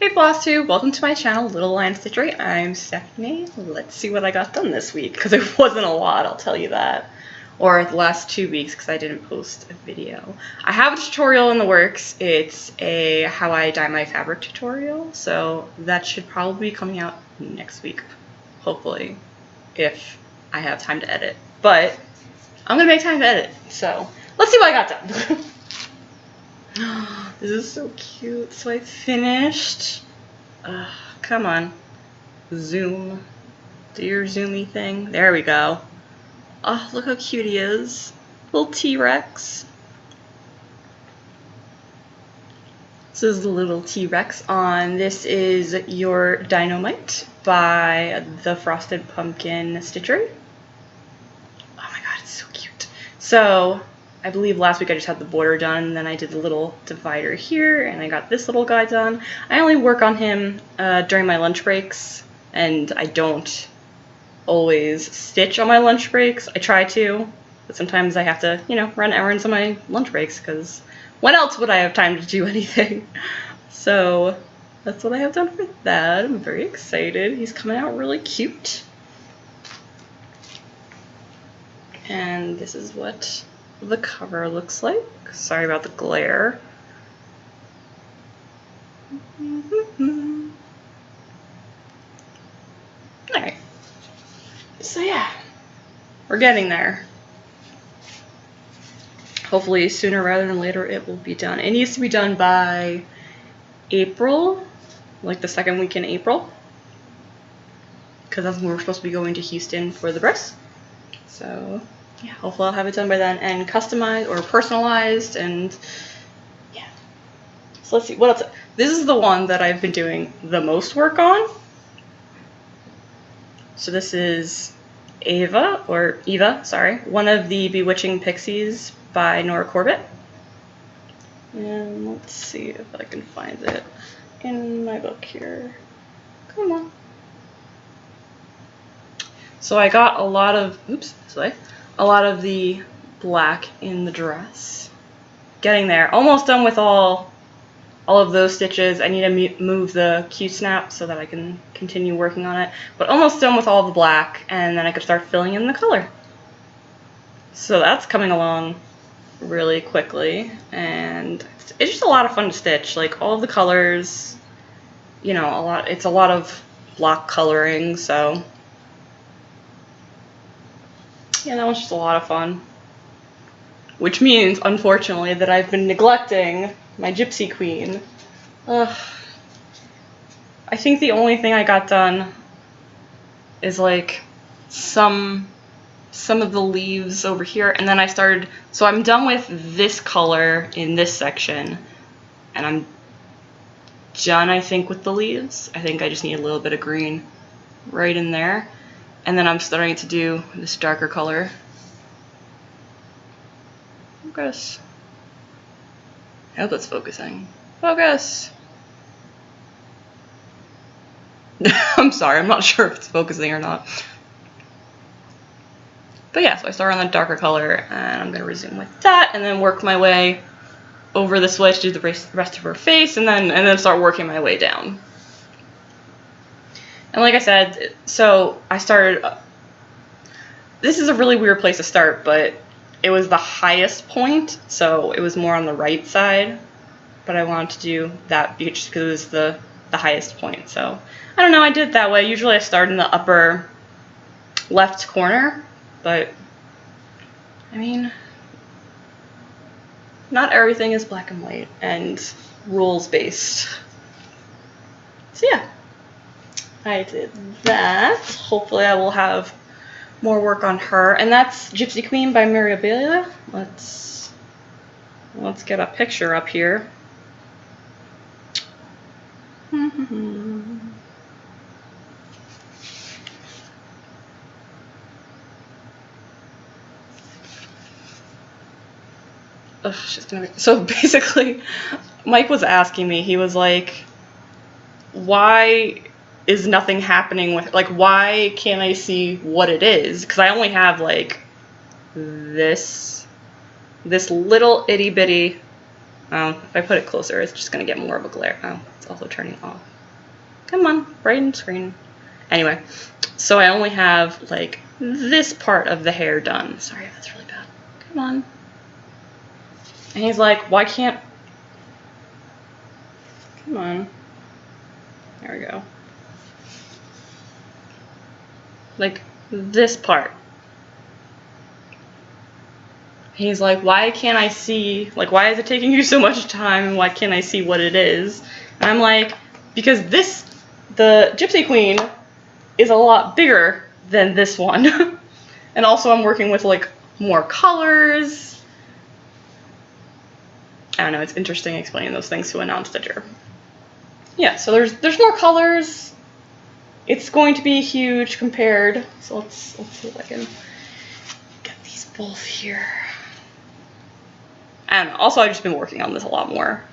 Hey Flosstube, welcome to my channel, Little Lion Stitchery. I'm Stephanie. Let's see what I got done this week, because it wasn't a lot, I'll tell you that. Or the last 2 weeks, because I didn't post a video. I have a tutorial in the works. It's a how I dye my fabric tutorial, so that should probably be coming out next week, hopefully, if I have time to edit. But I'm going to make time to edit, so let's see what I got done. This is so cute. So I finished. Come on. Zoom. Do your zoomy thing. There we go. Oh, look how cute he is. Little T-Rex. This is the little T-Rex on. This is your Dino-mite by the Frosted Pumpkin Stitchery. Oh my god, it's so cute. So I believe last week I just had the border done, and then I did the little divider here, and I got this little guy done. I only work on him during my lunch breaks, and I don't always stitch on my lunch breaks. I try to, but sometimes I have to, you know, run errands on my lunch breaks, because when else would I have time to do anything? So that's what I have done for that. I'm very excited. He's coming out really cute. And this is what the cover looks like. Sorry about the glare. Alright. So yeah, we're getting there. Hopefully sooner rather than later it will be done. It needs to be done by April, like the second week in April, because that's when we're supposed to be going to Houston for the press. So yeah, hopefully I'll have it done by then and customized or personalized, and yeah. So let's see, what else? This is the one that I've been doing the most work on. So this is Eva, sorry, one of the Bewitching Pixies by Nora Corbett. And let's see if I can find it in my book here. Come on. So I got a lot of, a lot of the black in the dress. Getting there. Almost done with all of those stitches. I need to move the Q-snap so that I can continue working on it. But almost done with all the black, and then I could start filling in the color. So that's coming along really quickly, and it's just a lot of fun to stitch. Like all of the colors, you know, it's a lot of block coloring, so yeah, that was just a lot of fun. Which means, unfortunately, that I've been neglecting my Gypsy Queen. I think the only thing I got done is like some of the leaves over here, and then I started, so I'm done with this color in this section, and I'm done, I think, with the leaves. I think I just need a little bit of green right in there. And then I'm starting to do this darker color. Focus. I hope it's focusing. Focus! I'm sorry, I'm not sure if it's focusing or not. But yeah, so I start on the darker color, and I'm going to resume with that, and then work my way over this way to do the rest of her face, and then start working my way down. And like I said, so I started, this is a really weird place to start, but it was the highest point, so it was more on the right side, but I wanted to do that just because it was the highest point. So I don't know, I did it that way. Usually I start in the upper left corner, but I mean, not everything is black and white and rules based. So yeah, I did that. Hopefully I will have more work on her, and that's Gypsy Queen by Mirabilia. Let's get a picture up here. Ugh, she's gonna be, so basically, Mike was asking me, he was like, why is nothing happening with, like, why can't I see what it is? Because I only have like this little itty bitty If I put it closer, it's just going to get more of a glare. Oh, it's also turning off. Come on, brighten screen. Anyway, so I only have like this part of the hair done. Sorry if that's really bad. Come on. And he's like, why can't... Come on. There we go. Like this part. He's like, why can't I see, like, why is it taking you so much time, and why can't I see what it is? And I'm like, because the Gypsy Queen is a lot bigger than this one. And also I'm working with, like, more colors. I don't know, it's interesting explaining those things to a non-stitcher. Yeah, so there's more colors. It's going to be huge compared, so let's see if I can get these both here. I don't know. Also, I've just been working on this a lot more.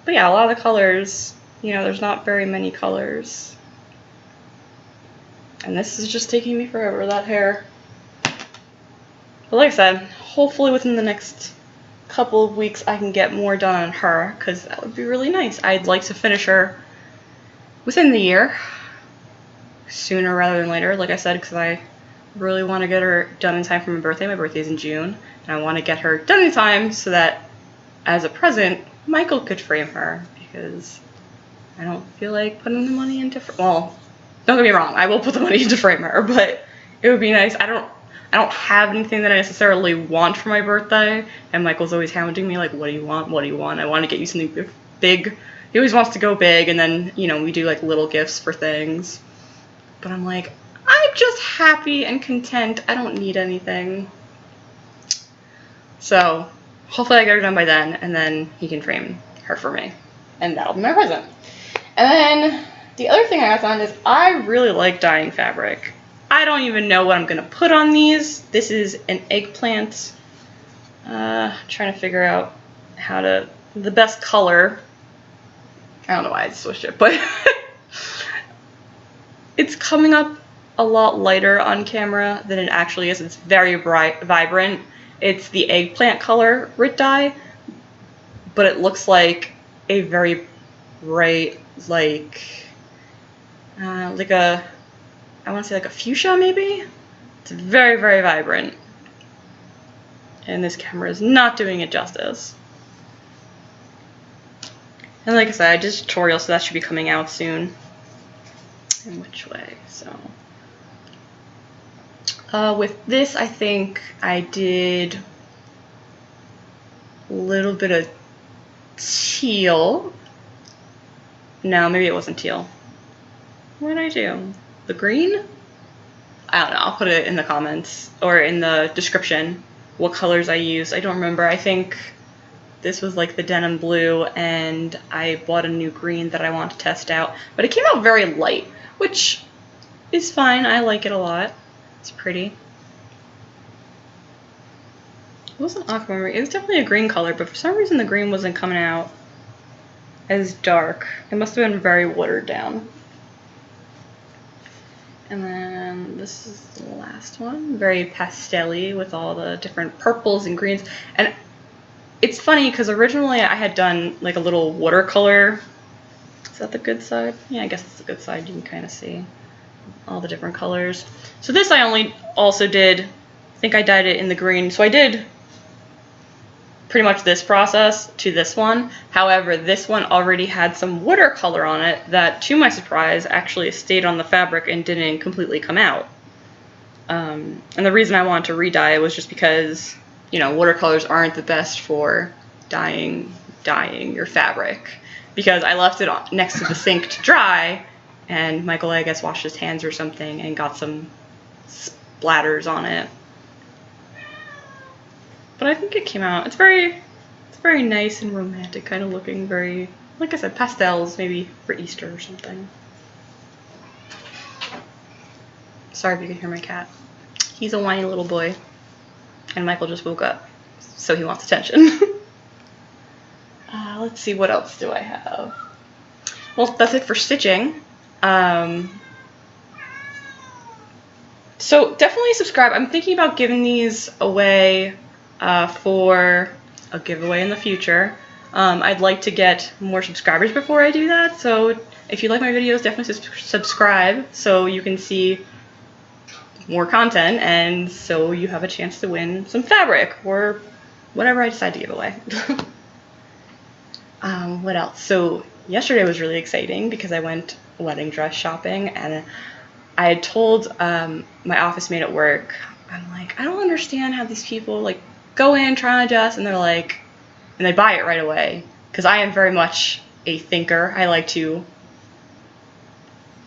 But yeah, a lot of the colors, you know, there's not very many colors. And this is just taking me forever, that hair. But like I said, hopefully within the next couple of weeks I can get more done on her, because that would be really nice. I'd like to finish her within the year. Sooner rather than later, like I said, because I really want to get her done in time for my birthday. My birthday's in June. And I want to get her done in time so that, as a present, Michael could frame her, because I don't feel like putting the money into... Well, don't get me wrong, I will put the money into frame her, but it would be nice. I don't have anything that I necessarily want for my birthday, and Michael's always hounding me, like, what do you want? What do you want? I want to get you something big. He always wants to go big, and then, you know, we do, like, little gifts for things. But I'm like, I'm just happy and content. I don't need anything. So hopefully I get her done by then, and then he can frame her for me. And that'll be my present. And then the other thing I got done is I really like dyeing fabric. I don't even know what I'm going to put on these. This is an eggplant. Trying to figure out the best color. I don't know why I switched it, but it's coming up a lot lighter on camera than it actually is. It's very bright, vibrant. It's the eggplant color Rit Dye, but it looks like a very bright, like I want to say like a fuchsia maybe? It's very, very vibrant. And this camera is not doing it justice. And like I said, I did a tutorial, so that should be coming out soon. In which way? So with this, I think I did a little bit of teal. No, maybe it wasn't teal. What did I do? The green? I don't know. I'll put it in the comments or in the description what colors I used. I don't remember. I think this was like the denim blue, and I bought a new green that I want to test out. But it came out very light, which is fine. I like it a lot. It's pretty. It wasn't aquamarine. It was definitely a green color, but for some reason the green wasn't coming out as dark. It must have been very watered down. And then this is the last one. Very pastel-y with all the different purples and greens. And it's funny because originally I had done like a little watercolor. Is that the good side? Yeah, I guess it's the good side. You can kind of see all the different colors. So this I also did, I think I dyed it in the green. So I did pretty much this process to this one. However, this one already had some watercolor on it that, to my surprise, actually stayed on the fabric and didn't completely come out. And the reason I wanted to re-dye it was just because, you know, watercolors aren't the best for dyeing your fabric. Because I left it next to the sink to dry, and Michael, I guess, washed his hands or something and got some splatters on it. But I think it came out. It's very nice and romantic, kind of looking, very, like I said, pastels, maybe for Easter or something. Sorry if you can hear my cat. He's a whiny little boy, and Michael just woke up, so he wants attention. Let's see, what else do I have? Well, that's it for stitching. So definitely subscribe. I'm thinking about giving these away for a giveaway in the future. I'd like to get more subscribers before I do that, so if you like my videos, definitely subscribe so you can see more content, and so you have a chance to win some fabric or whatever I decide to give away. What else? So yesterday was really exciting because I went wedding dress shopping, and I had told my office mate at work, I'm like, I don't understand how these people like go in, try on a dress, and they're like, and they buy it right away. Because I am very much a thinker. I like to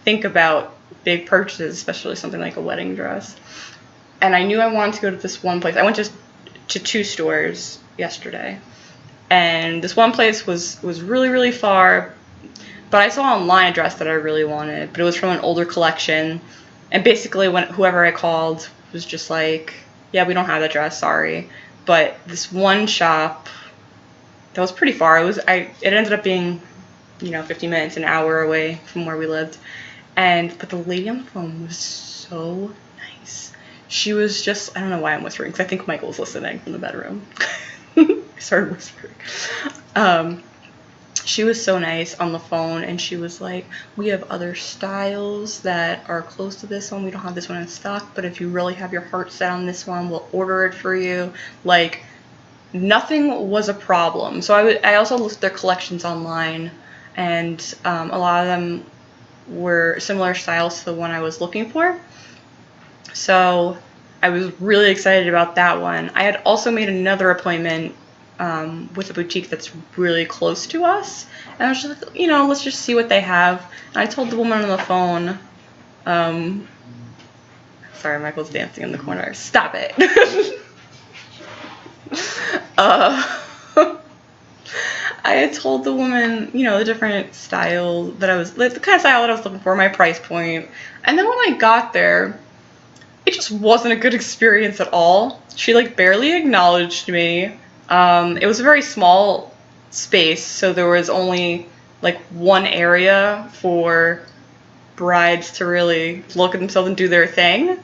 think about big purchases, especially something like a wedding dress. And I knew I wanted to go to this one place. I went to 2 stores yesterday. And this one place was really, really far. But I saw online a dress that I really wanted. But it was from an older collection. And basically, whoever I called was just like, yeah, we don't have that dress, sorry. But this one shop that was pretty far. It ended up being, 50 minutes, an hour away from where we lived. But the lady on the phone was so nice. She was just, I don't know why I'm whispering, because I think Michael's listening from the bedroom. I started whispering. She was so nice on the phone, and she was like, we have other styles that are close to this one. We don't have this one in stock, but if you really have your heart set on this one, we'll order it for you. Like, nothing was a problem. So I also looked at their collections online, and a lot of them were similar styles to the one I was looking for. So I was really excited about that one. I had also made another appointment with a boutique that's really close to us. And I was just like, let's just see what they have. And I told the woman on the phone, sorry, Michael's dancing in the corner. Stop it. I had told the woman, the different style that the kind of style that I was looking for, my price point. And then when I got there, it just wasn't a good experience at all. She like barely acknowledged me. It was a very small space, so there was only like one area for brides to really look at themselves and do their thing.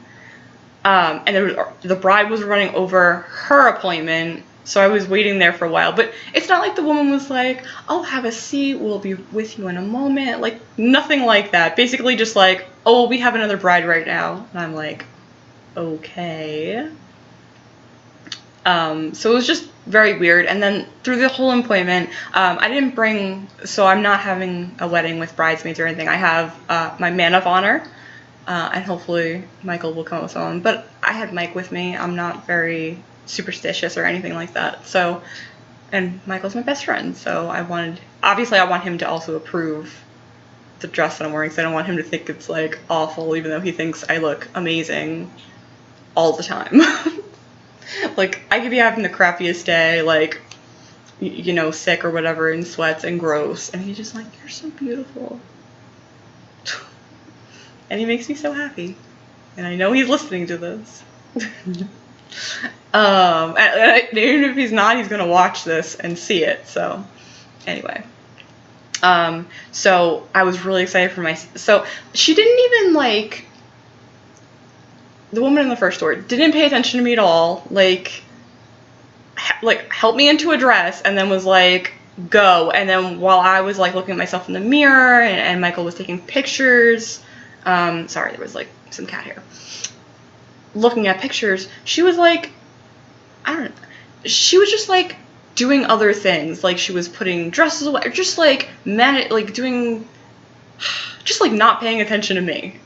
And the bride was running over her appointment, so I was waiting there for a while. But it's not like the woman was like, oh, have a seat, we'll be with you in a moment. Like, nothing like that. Basically just like, oh, we have another bride right now. And I'm like, okay. So it was just very weird. And then through the whole appointment, so I'm not having a wedding with bridesmaids or anything. I have my man of honor. And hopefully Michael will come with someone. But I had Mike with me. I'm not very superstitious or anything like that. So, and Michael's my best friend. So obviously I want him to also approve the dress that I'm wearing. So I don't want him to think it's like awful, even though he thinks I look amazing all the time. Like, I could be having the crappiest day, like, sick or whatever, in sweats and gross. And he's just like, you're so beautiful. And he makes me so happy. And I know he's listening to this. And even if he's not, he's going to watch this and see it. So, anyway. So, I was really excited for so, she didn't even, like, the woman in the first store didn't pay attention to me at all. Like, helped me into a dress and then was like, go. And then while I was, like, looking at myself in the mirror and Michael was taking pictures... sorry, there was like some cat hair. Looking at pictures, she was like, I don't know, she was just like doing other things. Like she was putting dresses away, or just like just like not paying attention to me.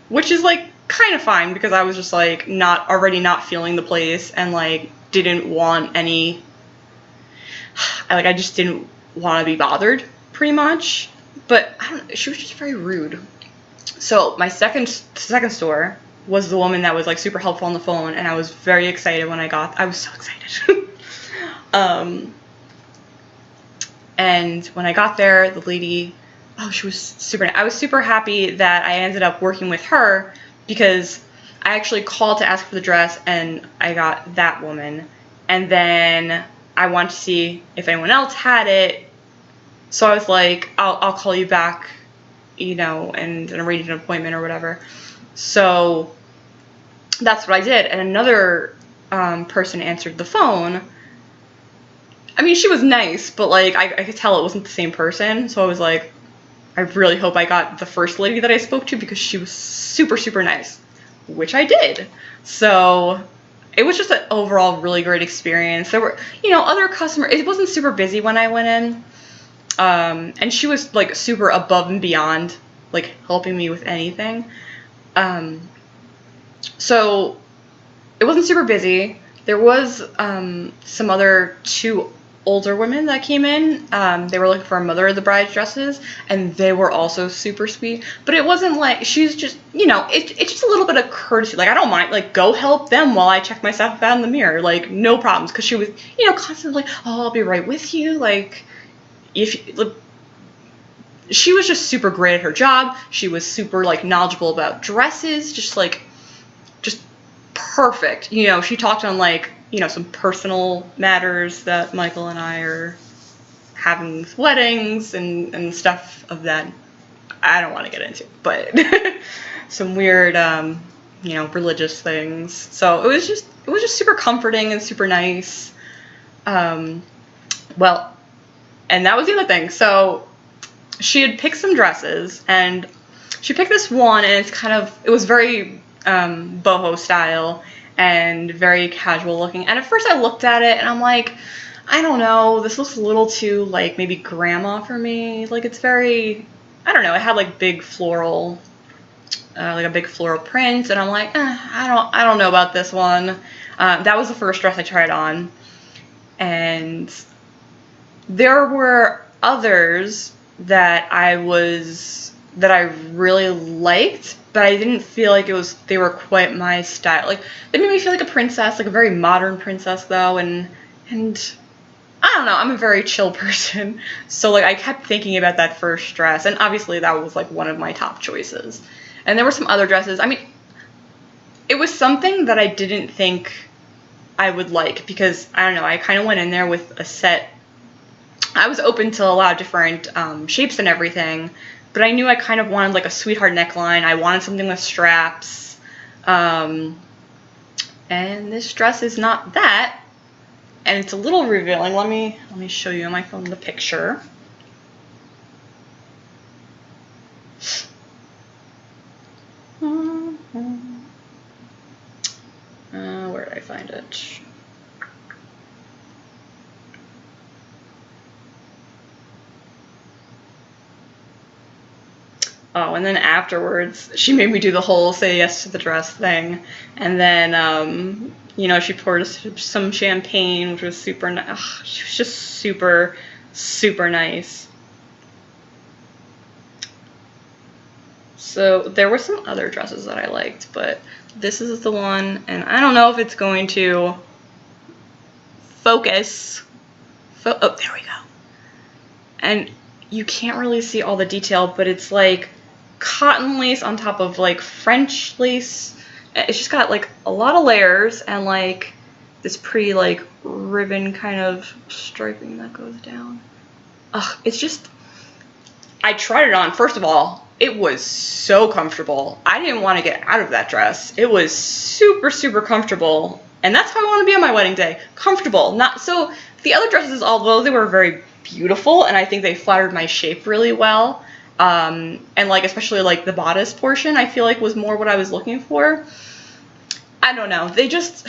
Which is like kind of fine because I was just like not feeling the place and like didn't want any, I just didn't want to be bothered pretty much. But I don't know, she was just very rude. So my second store was the woman that was like super helpful on the phone, and I was very excited when I was so excited. And when I got there, the lady, she was super nice. I was super happy that I ended up working with her because I actually called to ask for the dress and I got that woman. And then I wanted to see if anyone else had it. So I was like, I'll call you back, and arrange an appointment or whatever. So that's what I did. And another person answered the phone, I mean, she was nice, but like I could tell it wasn't the same person. So I was like, I really hope I got the first lady that I spoke to because she was super, super nice, which I did. So it was just an overall really great experience. There were, you know, other customers. It wasn't super busy when I went in. And she was like super above and beyond, like helping me with anything. So it wasn't super busy. There was some other 2 older women that came in. They were looking for a mother of the bride's dresses, and they were also super sweet. But it wasn't like, she's just, you know, it's just a little bit of courtesy. Like, I don't mind, like, go help them while I check myself out in the mirror. Like, no problems. Because she was, you know, constantly like, oh, I'll be right with you. Like, she was just super great at her job. She was super, like, knowledgeable about dresses. Just perfect. You know, she talked on, like, you know, some personal matters that Michael and I are having weddings and stuff of that I don't want to get into, but some weird, you know, religious things. So it was just super comforting and super nice. Well, and that was the other thing. So she had picked some dresses, and she picked this one, and it was very boho style and very casual looking. And at first I looked at it and I'm like, I don't know, this looks a little too like maybe grandma for me. Like, it's very, I don't know, it had like big floral, like a big floral print, and I'm like, I don't know about this one. That was the first dress I tried on, and there were others that I really liked, but I didn't feel like they were quite my style. Like, they made me feel like a princess, like a very modern princess though, and I don't know, I'm a very chill person. So like I kept thinking about that first dress, and obviously that was like one of my top choices. And there were some other dresses. I mean, it was something that I didn't think I would like, because I don't know, I kind of went in there with a set. I was open to a lot of different shapes and everything, but I knew I kind of wanted like a sweetheart neckline. I wanted something with straps. And this dress is not that. And it's a little revealing. Let me show you on my phone the picture. Where did I find it? Oh, and then afterwards, she made me do the whole say yes to the dress thing. And then, you know, she poured us some champagne, which was super nice. She was just super, super nice. So there were some other dresses that I liked, but this is the one, and I don't know if it's going to focus. Oh, there we go. And you can't really see all the detail, but it's like cotton lace on top of like French lace. It's just got like a lot of layers and like this pretty like ribbon kind of striping that goes down. Ugh, it's just, I tried it on. First of all, it was so comfortable. I didn't want to get out of that dress. It was super, super comfortable. And that's how I want to be on my wedding day. Comfortable. Not so, the other dresses, although they were very beautiful and I think they flattered my shape really well, and like especially like the bodice portion, I feel like was more what I was looking for. I don't know. They just,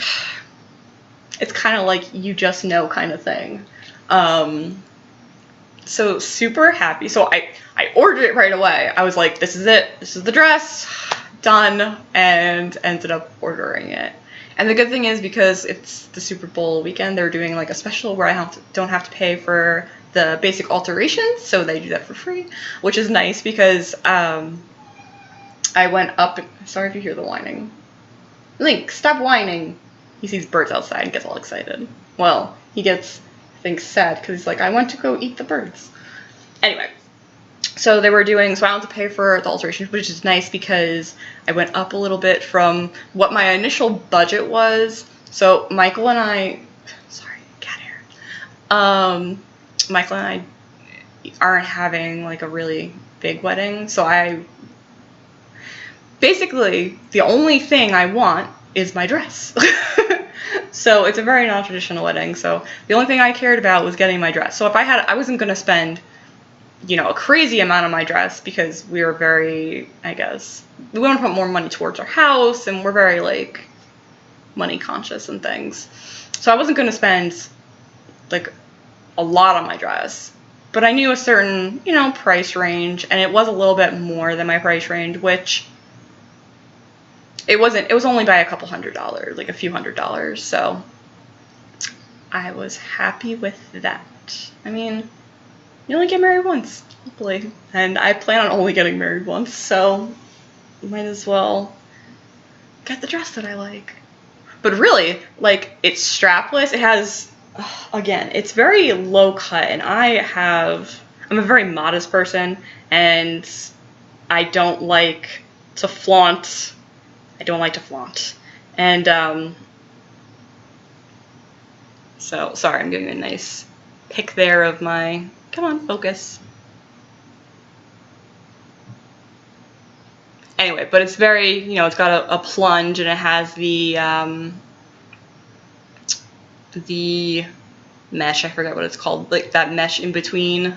it's kind of like you just know kind of thing. So super happy. So I ordered it right away. I was like, this is it. This is the dress. Done. And ended up ordering it. And the good thing is, because it's the Super Bowl weekend, they're doing like a special where I don't have to pay for the basic alterations. So they do that for free, which is nice because I went up. Sorry if you hear the whining. Link, stop whining. He sees birds outside and gets all excited. Well, he gets, I think, sad because he's like, I went to go eat the birds. Anyway, so they were doing, so I don't have to pay for the alterations, which is nice because I went up a little bit from what my initial budget was. So Michael and I, sorry, cat hair. Michael and I aren't having like a really big wedding, so basically the only thing I want is my dress. So it's a very non-traditional wedding. So the only thing I cared about was getting my dress. So if I wasn't going to spend, you know, a crazy amount on my dress because we were very, I guess, we want to put more money towards our house and we're very like money conscious and things. So I wasn't going to spend like a lot on my dress, but I knew a certain, you know, price range, and it was a little bit more than my price range, which it wasn't, it was only by a couple $100s, like a few $100s. So I was happy with that. I mean, you only get married once, hopefully, and I plan on only getting married once, so might as well get the dress that I like. But really, like, it's strapless. It has, again, it's very low cut, and I'm a very modest person, and I don't like to flaunt. And, so, sorry, I'm giving you a nice pic there of my, come on, focus. Anyway, but it's very, you know, it's got a plunge, and it has the mesh, I forget what it's called, like that mesh in between,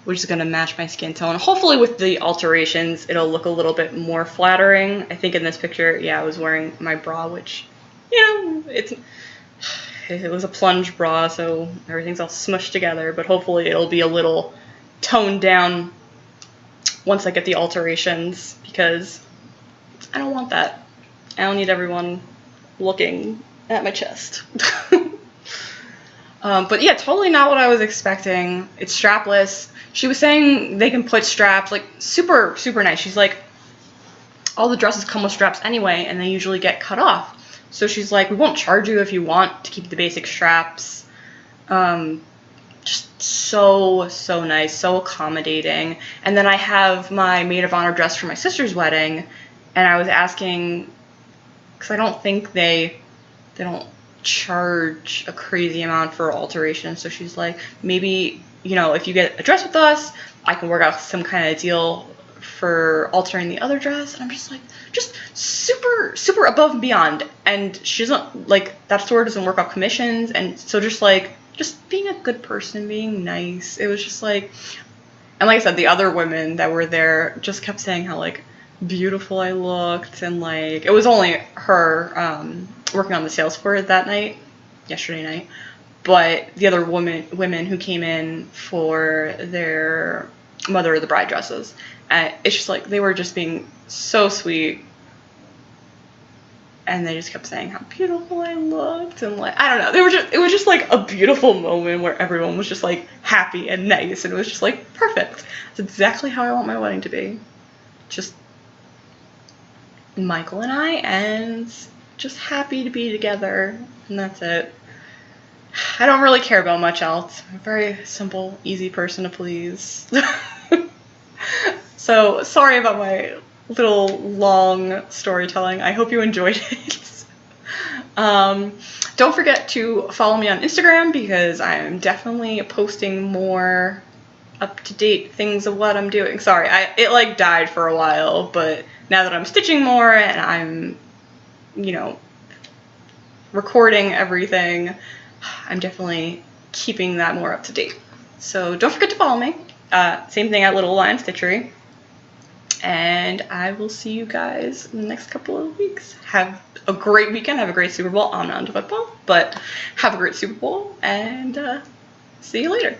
which is going to match my skin tone. Hopefully with the alterations, it'll look a little bit more flattering. I think in this picture, yeah, I was wearing my bra, which, you know, it was a plunge bra, so everything's all smushed together, but hopefully it'll be a little toned down once I get the alterations, because I don't want that. I don't need everyone looking at my chest. But yeah, totally not what I was expecting. It's strapless. She was saying they can put straps, like super, super nice. She's like, all the dresses come with straps anyway, and they usually get cut off. So she's like, we won't charge you if you want to keep the basic straps. Just so, so nice, so accommodating. And then I have my maid of honor dress for my sister's wedding, and I was asking, because I don't think they don't charge a crazy amount for alterations. So she's like, maybe, you know, if you get a dress with us, I can work out some kind of deal for altering the other dress. And I'm just like, just super, super above and beyond. And she doesn't, like, that store doesn't work out commissions. And so just like, just being a good person, being nice. It was just like, and like I said, the other women that were there just kept saying how like beautiful I looked, and like, it was only her working on the sales for it that night, yesterday night, but the other women who came in for their mother of the bride dresses, it's just like, they were just being so sweet, and they just kept saying how beautiful I looked, and like, I don't know, it was just like a beautiful moment where everyone was just like happy and nice, and it was just like perfect. It's exactly how I want my wedding to be. Just Michael and I, and just happy to be together, and that's it. I don't really care about much else. I'm a very simple, easy person to please. So sorry about my little long storytelling. I hope you enjoyed it. Don't forget to follow me on Instagram, because I'm definitely posting more up-to-date things of what I'm doing. Sorry, it like died for a while, but now that I'm stitching more and I'm, you know, recording everything, I'm definitely keeping that more up to date. So don't forget to follow me. Same thing at Little Lion Stitchery. And I will see you guys in the next couple of weeks. Have a great weekend. Have a great Super Bowl. I'm not into football, but have a great Super Bowl, and see you later.